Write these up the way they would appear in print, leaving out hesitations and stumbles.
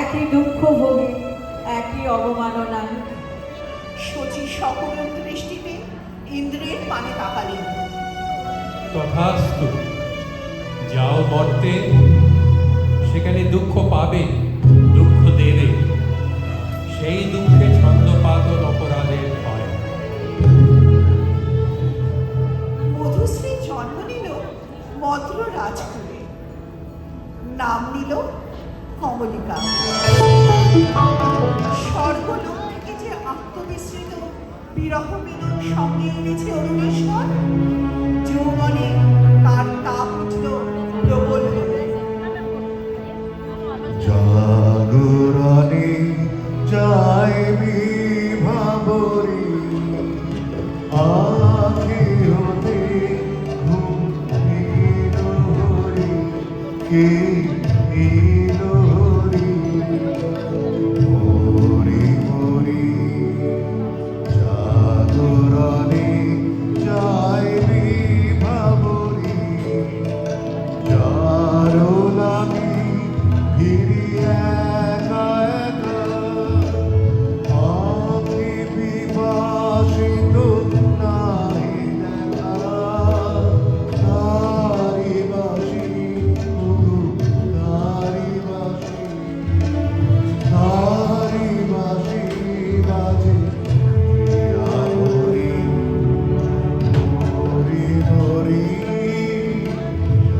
একই দুঃখ ভোগে, একই অবমাননা। শচী সকল দৃষ্টিতে ইন্দ্রের পানে তাকালেন। তথাস্তু, যাও মর্তে, সেখানে দুঃখ পাবে, দুঃখ দেবে, সেই দুঃখে ছন্দপাতন অপরাধের হয়। মধুশ্রী জন্ম নিল মদ্র রাজকুলে, নাম নিল কমলিকা। স্বর্গলোক থেকে যে আত্মবিস্মৃত বিরহ মিলন সঙ্গে এনেছে অরুণেশ্বর, যৌবনে তার তাপ উঠল প্রবল হয়ে। জাগরণে যাইবি ভাবরি, আখি হতে ঘুম নিল হরি, কে নিল হরি, হরি হরি। জাগরণে যাইবি ভাবরি, যারো লাগি ফিরি একা একা, আখি বিভাসিত নাই দেখা, তারি বাসি তারি বাসি, তারি বাসি বাজে হরি হরি হরি।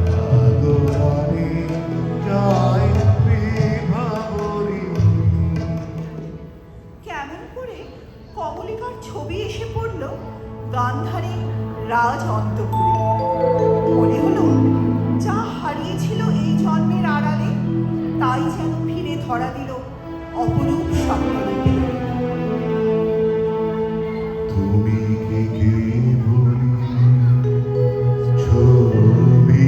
জাগরণে যাই বিভাবরি। কেমন করে কমলিকার ছবি এসে পড়ল গান্ধারী রাজ অন্তপুরে। মনে হলো যা হারিয়েছিল এই জন্মের আড়ালে, তাই যেন ফিরে ধরা দিল অপরূপ স্বপ্নরূপে। তুমি কি কেবলি ছবি,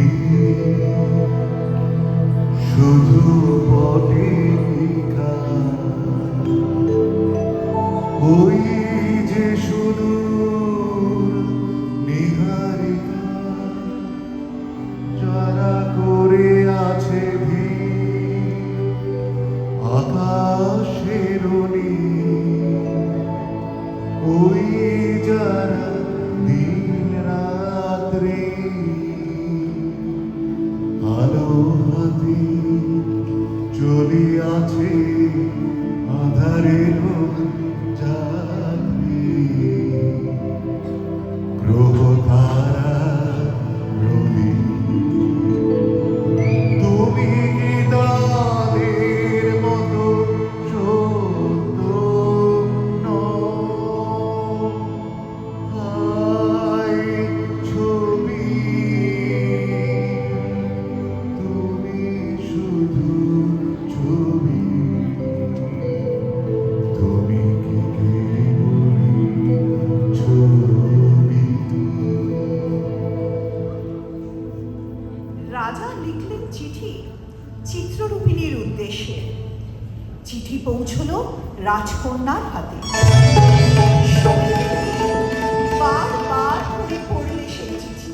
শুধু বটিকা, ওই যে সুদূর নিহারিকা, যারা করে আছে ভিড় আকাশের নীল, ওই যারা দিন রাত্রি আলো হাতে চলিয়াছে আধারের যাত্রী, গ্রহ তারা রবি, তুমি কি তাদের মতো সত্য নও? হায় ছবি, তুমি শুধু ছবি, তুমি কি কেবলি ছবি। রাজা লিখলেন চিঠি চিত্ররূপিণীর উদ্দেশ্যে। চিঠি পৌঁছল রাজকন্যার হাতে। বারবার করে পড়লে সেই চিঠি।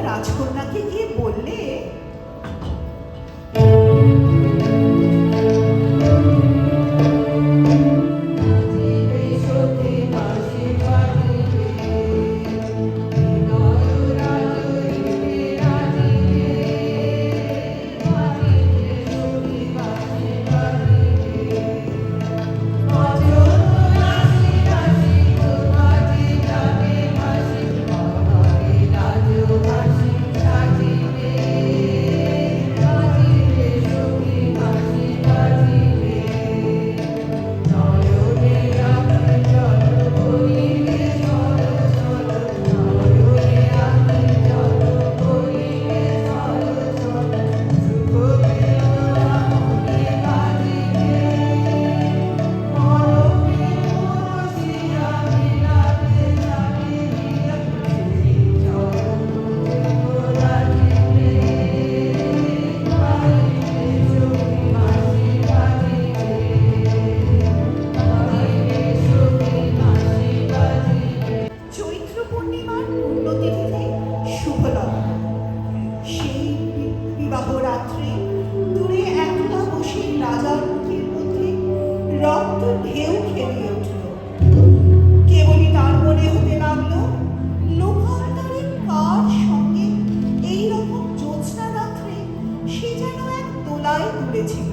রাজকন্যাকে গিয়ে বললে, প্রায় তুলেছিল।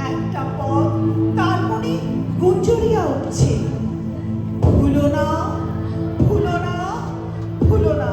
একটা পথ তার মনে গুঞ্জরিয়া উঠছে, ভুলো না, ভুলো না, ভুলো না।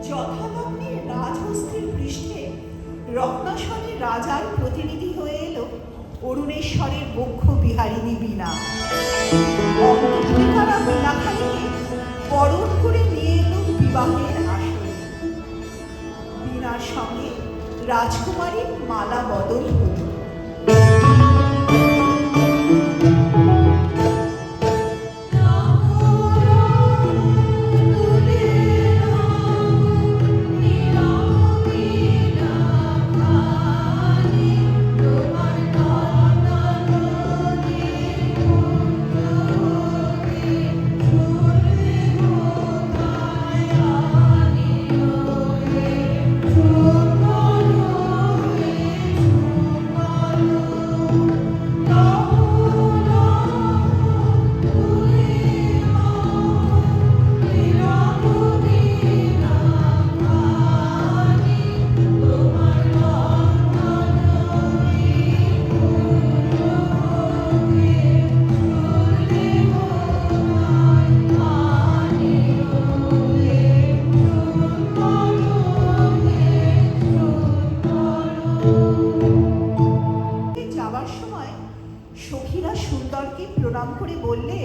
যথালগ্নে রাজহস্তির পৃষ্ঠে রত্নাসনের রাজার প্রতিনিধি হয়ে এলো অরুণেশ্বরের বক্ষ বিহারিণী বীণা। অন্তঃপুরিকারা বীণাখানিকে বরণ করে নিয়ে এলো বিবাহের আসরে। বীণার সঙ্গে রাজকুমারীর মালা বদল হল। যাবার সময় সখীরা সুন্দরকে প্রণাম করে বললে,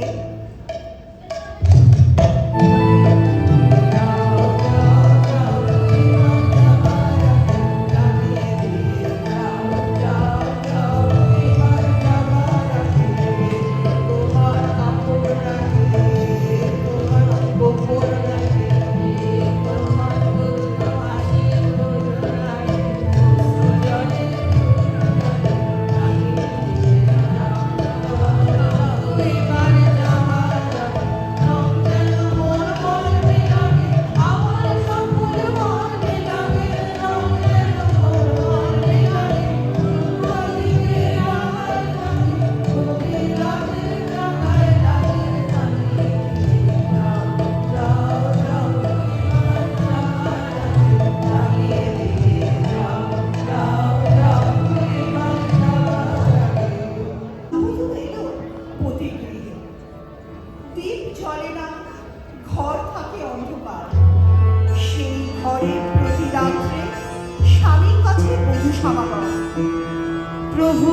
দ্বীপ জ্বলে না, ঘর থাকে অন্ধকার। সেই ঘরে প্রতি রাত্রে স্বামীর কাছে বধূ সমাগম। প্রভু,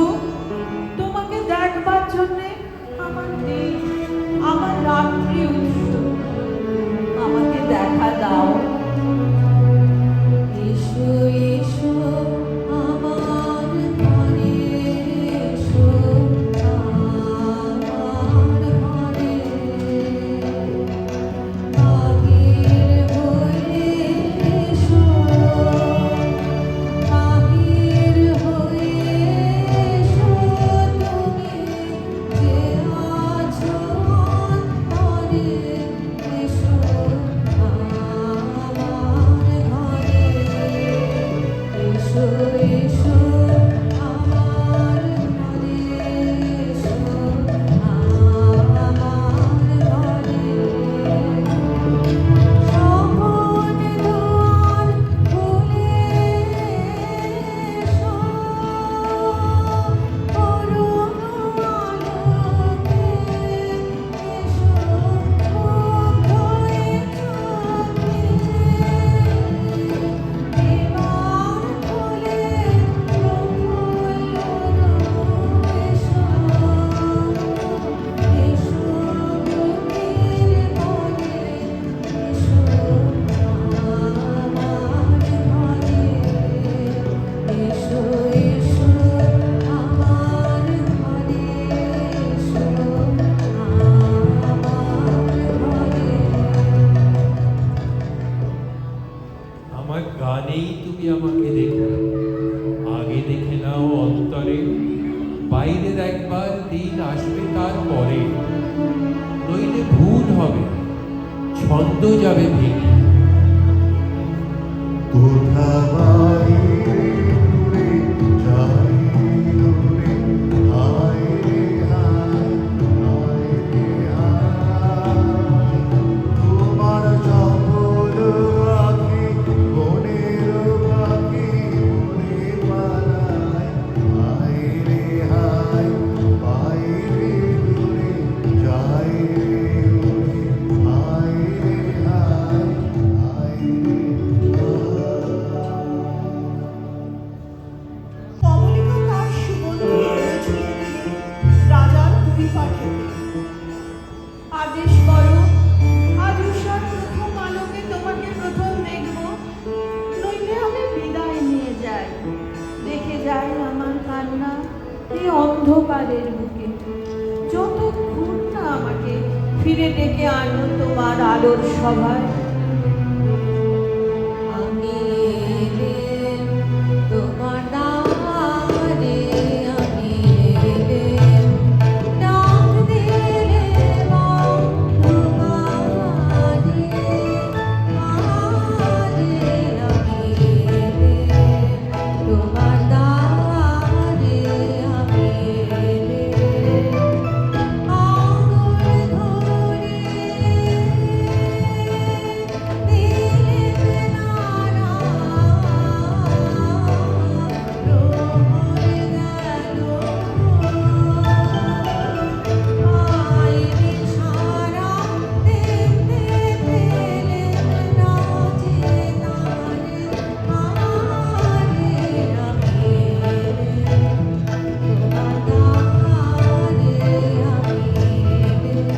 তোমাকে দেখবার জন্যে আমার দিন, আমার রাত্রি উৎসুক। আমাকে দেখা দাও। এসো এসো আমার ঘরে, এসো আমার ঘরে। বাহির হয়ে এসো, বাহির হয়ে ছন্দ যাবে ভেঙে। কোথা বাইরে দূরে যাই দূরে, হায় রে হায়, হায় রে হায়। তোমার চপল আঁখি মনের বাকি মনে পালায়, হায় রে হায়, বাইরে দূরে যাই রে দূরে, হায় রে হায়, হায় রে কমলিকা তার সুগন্ধি এনে ছুঁয়ে দিলেন রাজার দুই পাঠেতে। আদেশ করো, আজ উষার প্রথম আলোকে তোমাকে প্রথম দেখব, নইলে আমি বিদায় নিয়ে যাই। দেখে যাই আমার কান্না এই অন্ধকারের বুকে। যতক্ষণ না আমাকে ফিরে ডেকে আনো তোমার আলোর সভায়। আমি এলেম তোমার দ্বারে, আমি এলেম, ডাক দিলেম অন্ধকারে, আরে আমি এলেম তোমার দ্বারে, আমি এলেম আঙুল ধরে দিলেম নাড়া, প্রহর গেল আইনি সারা, দেখতে পেলেম না যে তারে, আরে আমি এলেম তোমার দ্বারে, আমি এলেম।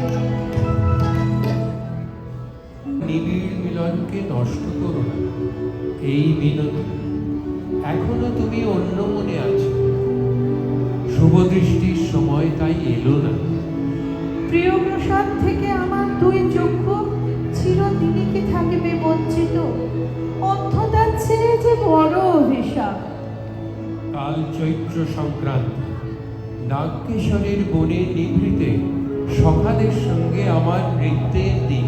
নিবিড় মিলনকে নষ্ট করো না, এই মিনতি। এখনো তুমি অন্য মনে আছো, শুভ দৃষ্টির সময় তাই এলো না। প্রিয় প্রসাদ থেকে আমার দুই চক্ষু চিরদিনই কি থাকিবে বঞ্চিত? অন্ধতার চেয়ে যে বড় অভিশাপ। কাল চৈত্র সংক্রান্তি, নাগকেশরের বনে নিভৃতে সখাদের সঙ্গে আমার নৃত্যের দিন।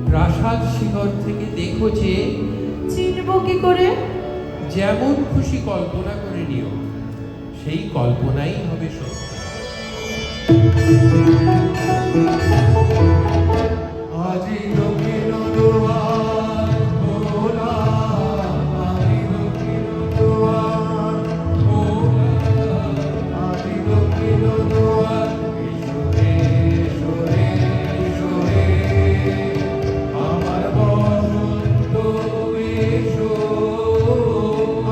প্রাসাদ শিখর থেকে দেখো যে চিনব কি করে? যেমন খুশি কল্পনা করে নিও, সেই কল্পনাই হবে সত্য। আজি দক্ষিণ দুয়ার খোলা, আজি দক্ষিণ দুয়ার খোলা, আজি দক্ষিণ দুয়ার, এসো রে, এসো রে, এসো রে, আমার বসন্ত এসো।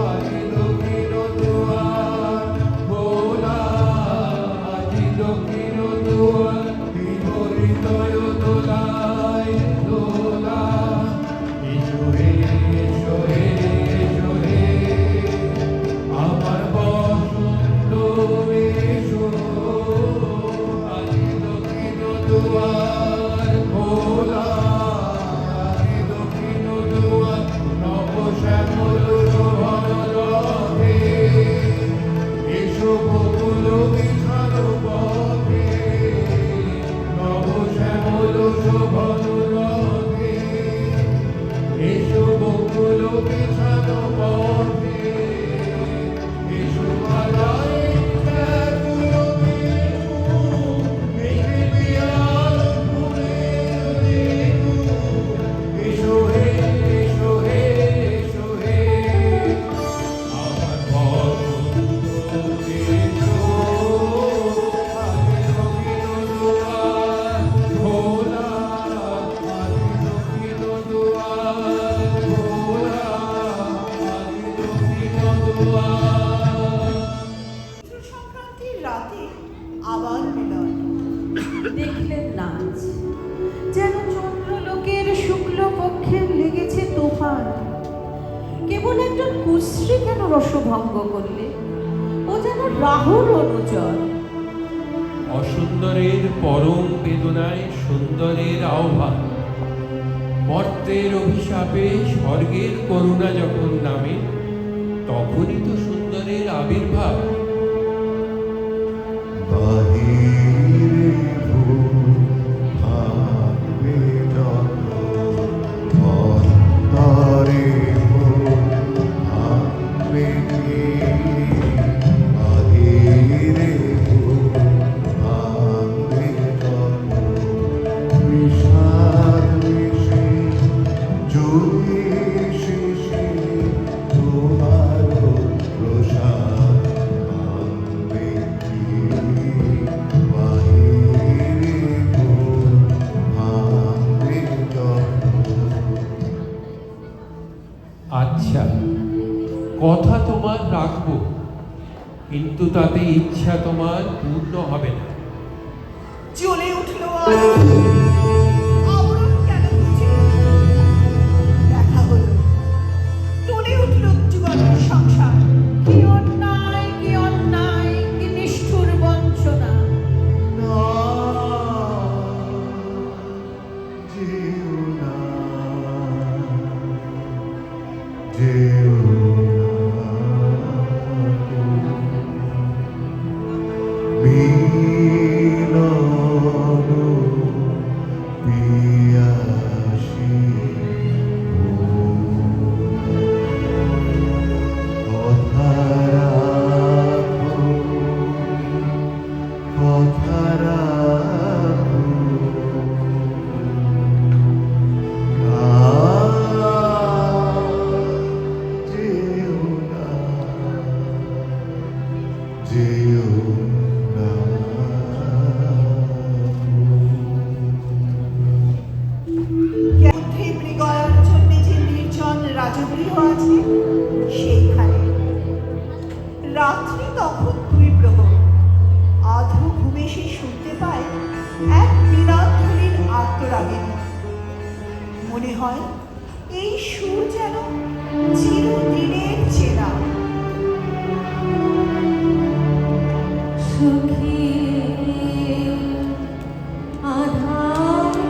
আজি দক্ষিণ দুয়ার খোলা, আজি দক্ষিণ দুয়ার, বিপরীতয় দোলায় দোলা, এসো রে, এসো রে, এসো রে, আমার বসন্ত এসো। আজি দক্ষিণ দুয়ার খোলা, আজি দক্ষিণ দুয়ার, নব শ্যামল শোভন রথে, এসো বকুল বিছানো পথে, নব শ্যামল শোভন রথে, এসো বকুল বিছানো পথে, এসো বালাই ব্যাকুল বেণু, মেঘে বিয়াল ফুলের রেণু, এসো হে, এসো হে, এসো হে, আমার বসন্ত এসো। আজি দক্ষিণ দুয়ার খোলা, আজি দক্ষিণ দুয়ার খোলা, আজি দক্ষিণ দুয়ার। চৈত্র সংক্রান্তির রাতে আবার মিলন। দেখলেন নাচ, যেন চন্দ্রলোকের শুক্ল পক্ষের লেগেছে তুফান। কেবল একজন কুশ্রী কেন রসভঙ্গ করলে? ও যেন রাহুর অনুচর। অসুন্দরের পরম বেদনায় সুন্দরের আহ্বান, মর্তের অভিশাপে স্বর্গের করুণা যখন নামে, তখনই তো সুন্দরের আবির্ভাব। বাহিরে ভূ ভাঙবে জল, কথা তোমার রাখবো, কিন্তু তাতে ইচ্ছা তোমার পূর্ণ হবে না। জ্বলে উঠল আলো, আবরণ কেন বুঝি? দেখা হলো, টলে উঠল যুগলের সংসার। কি অন্যায়, কি অন্যায়, কি নিষ্ঠুর বঞ্চনা! মধ্যে মৃগয়ার জন্য যে নির্জন রাজগৃহ আছে সেইখানে রাত্রি তখন 2 প্রহর। আধো ঘুমে সে শুনতে পায় এক বিনাধ্বনির আর্তরাগিনী। মনে হয় এই সুর যেন চিরদিনের চেনা। সুখী আধারে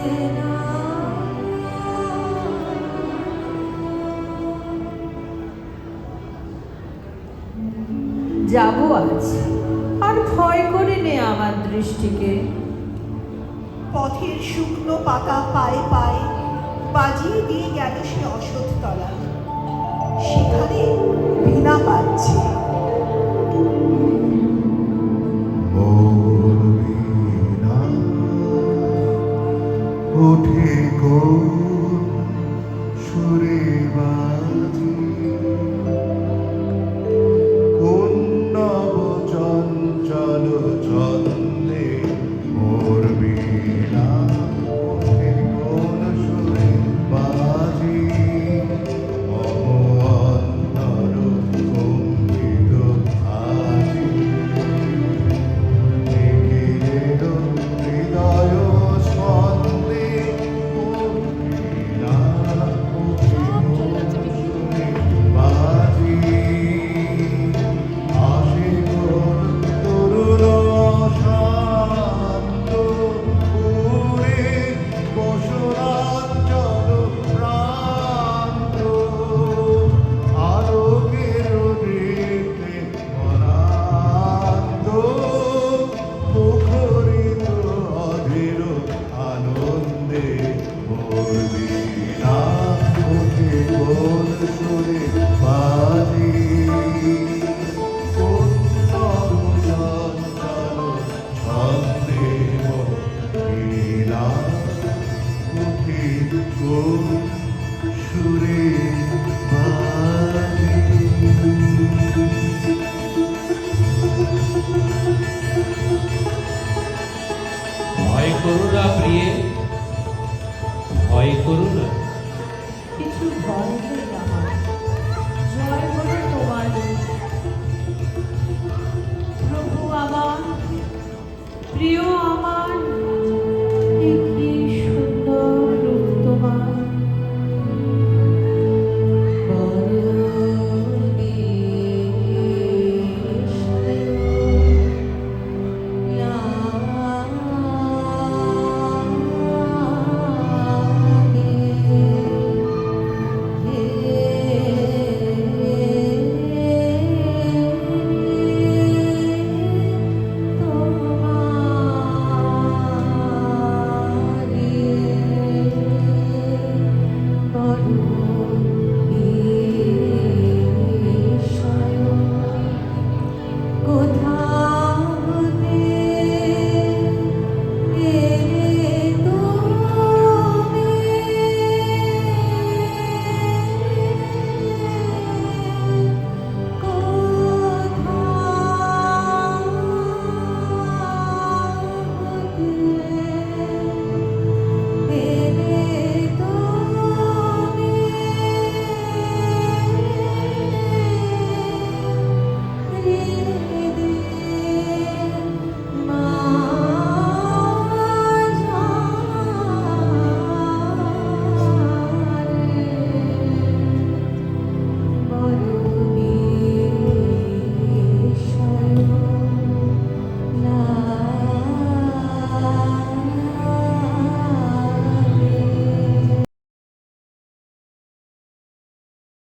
একলা যাবো আজ, আর ভয় করে নে আমার দৃষ্টিকে। পথের শুকনো পাতা পায়ে পায়ে বাজিয়ে দিয়ে গেল সে অশ্বত্থতলা। সেখানে বীণা বাজছে। ওঠে কোন সুরে বাজি, কোন নব চঞ্চল ছন্দে মোর বীণা ওঠে কোন সুরে বাজি, অন্তর কম্পিত আজি, নিখিলের হৃদয় স্পন্দে মোর বীণা ওঠে কোন সুরে বাজি, আসে কোন তরুণ ভয় করো না প্রিয়ে, ভয় করো না। কিছু ভয় নেই আমার, জয় হলো তোমার। প্রভু আমার প্রিয়